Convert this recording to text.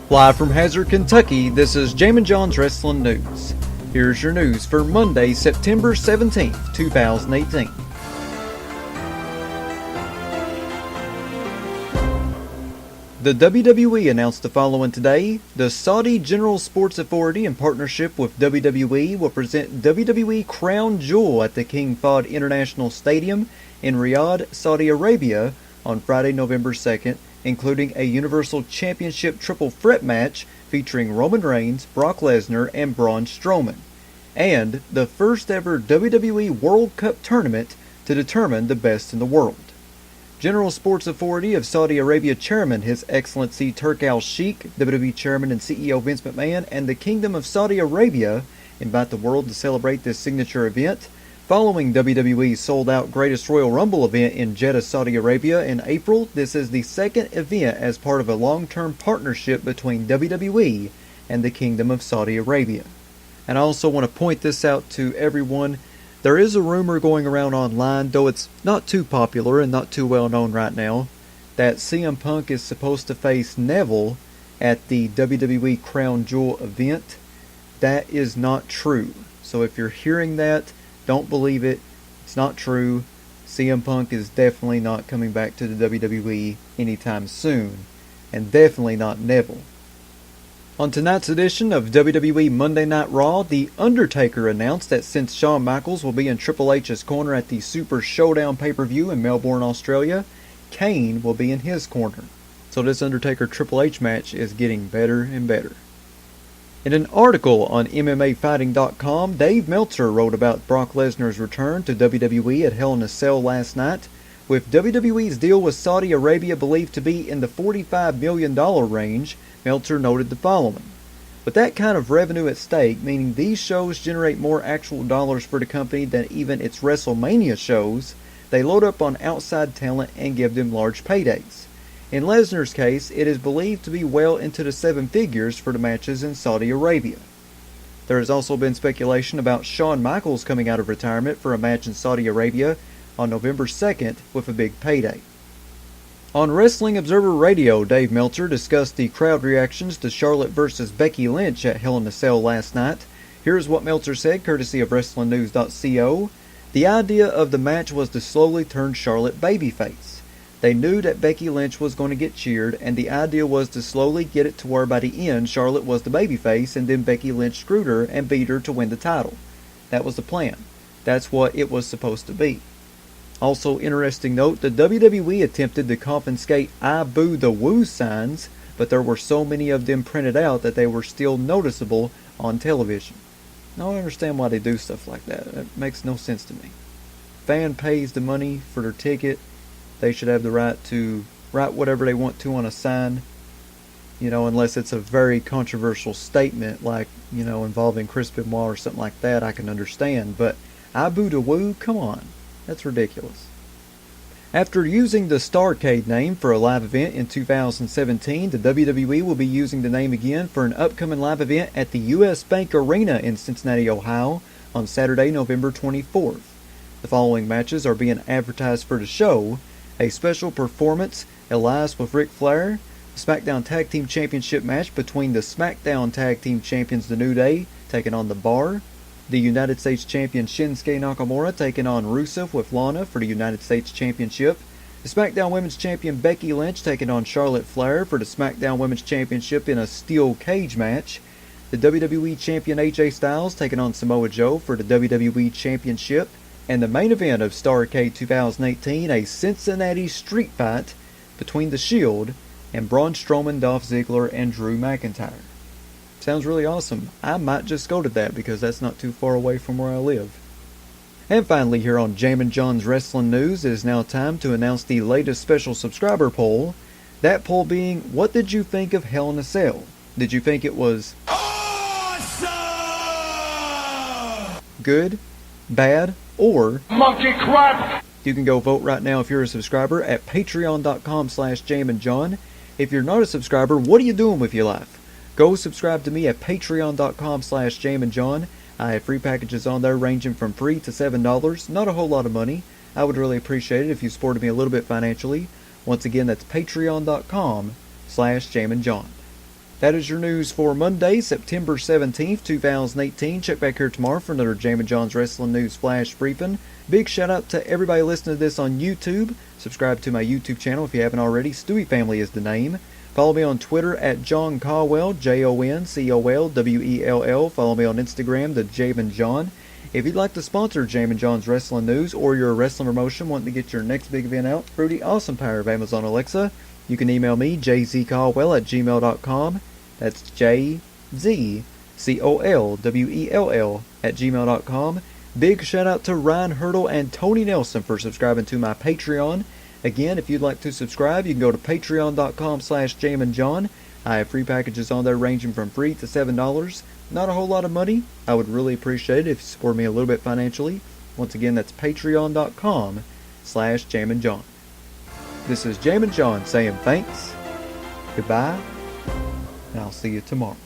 Live from Hazard, Kentucky, this is Jammin John's Wrestling News. Here's your news for Monday, September 17th, 2018. The WWE announced the following today. The Saudi General Sports Authority, in partnership with WWE, will present WWE Crown Jewel at the King Fahd International Stadium in Riyadh, Saudi Arabia on Friday, November 2nd, including a Universal Championship triple threat match featuring Roman Reigns, Brock Lesnar, and Braun Strowman, and the first ever WWE World Cup tournament to determine the best in the world. General Sports Authority of Saudi Arabia Chairman His Excellency Turk Al-Sheikh, WWE Chairman and CEO Vince McMahon, and the Kingdom of Saudi Arabia invite the world to celebrate this signature event. Following WWE's sold-out Greatest Royal Rumble event in Jeddah, Saudi Arabia in April, this is the second event as part of a long-term partnership between WWE and the Kingdom of Saudi Arabia. And I also want to point this out to everyone. There is a rumor going around online, though it's not too popular and not too well known right now, that CM Punk is supposed to face Neville at the WWE Crown Jewel event. That is not true. So if you're hearing that, don't believe it. It's not true. CM Punk is definitely not coming back to the WWE anytime soon. And definitely not Neville. On tonight's edition of WWE Monday Night Raw, The Undertaker announced that since Shawn Michaels will be in Triple H's corner at the Super Showdown pay-per-view in Melbourne, Australia, Kane will be in his corner. So this Undertaker Triple H match is getting better and better. In an article on MMAfighting.com, Dave Meltzer wrote about Brock Lesnar's return to WWE at Hell in a Cell last night. With WWE's deal with Saudi Arabia believed to be in the $45 million range, Meltzer noted the following. With that kind of revenue at stake, meaning these shows generate more actual dollars for the company than even its WrestleMania shows, they load up on outside talent and give them large paydays. In Lesnar's case, it is believed to be well into the seven figures for the matches in Saudi Arabia. There has also been speculation about Shawn Michaels coming out of retirement for a match in Saudi Arabia on November 2nd with a big payday. On Wrestling Observer Radio, Dave Meltzer discussed the crowd reactions to Charlotte vs. Becky Lynch at Hell in a Cell last night. Here's what Meltzer said, courtesy of WrestlingNews.co. The idea of the match was to slowly turn Charlotte babyface. They knew that Becky Lynch was going to get cheered, and the idea was to slowly get it to where by the end Charlotte was the babyface, and then Becky Lynch screwed her and beat her to win the title. That was the plan. That's what it was supposed to be. Also, interesting note, the WWE attempted to confiscate I Boo the Woo signs, but there were so many of them printed out that they were still noticeable on television. Now I understand why they do stuff like that. It makes no sense to me. Fan pays the money for their ticket. They should have the right to write whatever they want to on a sign, unless it's a very controversial statement like, involving Chris Benoit or something like that, I can understand. But I Boo the Woo, come on. That's ridiculous. After using the Starrcade name for a live event in 2017, the WWE will be using the name again for an upcoming live event at the U.S. Bank Arena in Cincinnati, Ohio on Saturday, November 24th. The following matches are being advertised for the show. A special performance, Elias with Ric Flair, the SmackDown Tag Team Championship match between the SmackDown Tag Team Champions The New Day taking on The Bar, the United States Champion Shinsuke Nakamura taking on Rusev with Lana for the United States Championship, the SmackDown Women's Champion Becky Lynch taking on Charlotte Flair for the SmackDown Women's Championship in a steel cage match, the WWE Champion AJ Styles taking on Samoa Joe for the WWE Championship, and the main event of Starrcade 2018, a Cincinnati street fight between The Shield and Braun Strowman, Dolph Ziggler, and Drew McIntyre. Sounds really awesome. I might just go to that because that's not too far away from where I live. And finally, here on Jammin John's Wrestling News, it is now time to announce the latest special subscriber poll. That poll being, what did you think of Hell in a Cell? Did you think it was awesome, good, bad, or monkey crap? You can go vote right now if you're a subscriber at patreon.com/JamminJohn. If you're not a subscriber, what are you doing with your life? Go subscribe to me at patreon.com/JamminJohn. I have free packages on there ranging from $3 to $7. Not a whole lot of money. I would really appreciate it if you supported me a little bit financially. Once again, that's patreon.com/JamminJohn. That is your news for Monday, September 17th, 2018. Check back here tomorrow for another Jammin John's Wrestling News Flash Briefing. Big shout out to everybody listening to this on YouTube. Subscribe to my YouTube channel if you haven't already. Stewie Family is the name. Follow me on Twitter at John Caldwell, JONCOLWELL. Follow me on Instagram, the Jammin John. If you'd like to sponsor Jammin John's Wrestling News or you're a wrestling promotion wanting to get your next big event out through the awesome power of Amazon Alexa, you can email me, jzcaldwell@gmail.com. That's JZCOLWELL@gmail.com. Big shout out to Ryan Hurdle and Tony Nelson for subscribing to my Patreon. Again, if you'd like to subscribe, you can go to patreon.com/JamminJohn. I have free packages on there ranging from free to $7. Not a whole lot of money. I would really appreciate it if you support me a little bit financially. Once again, that's patreon.com/JamminJohn. This is Jammin John saying thanks, goodbye, and I'll see you tomorrow.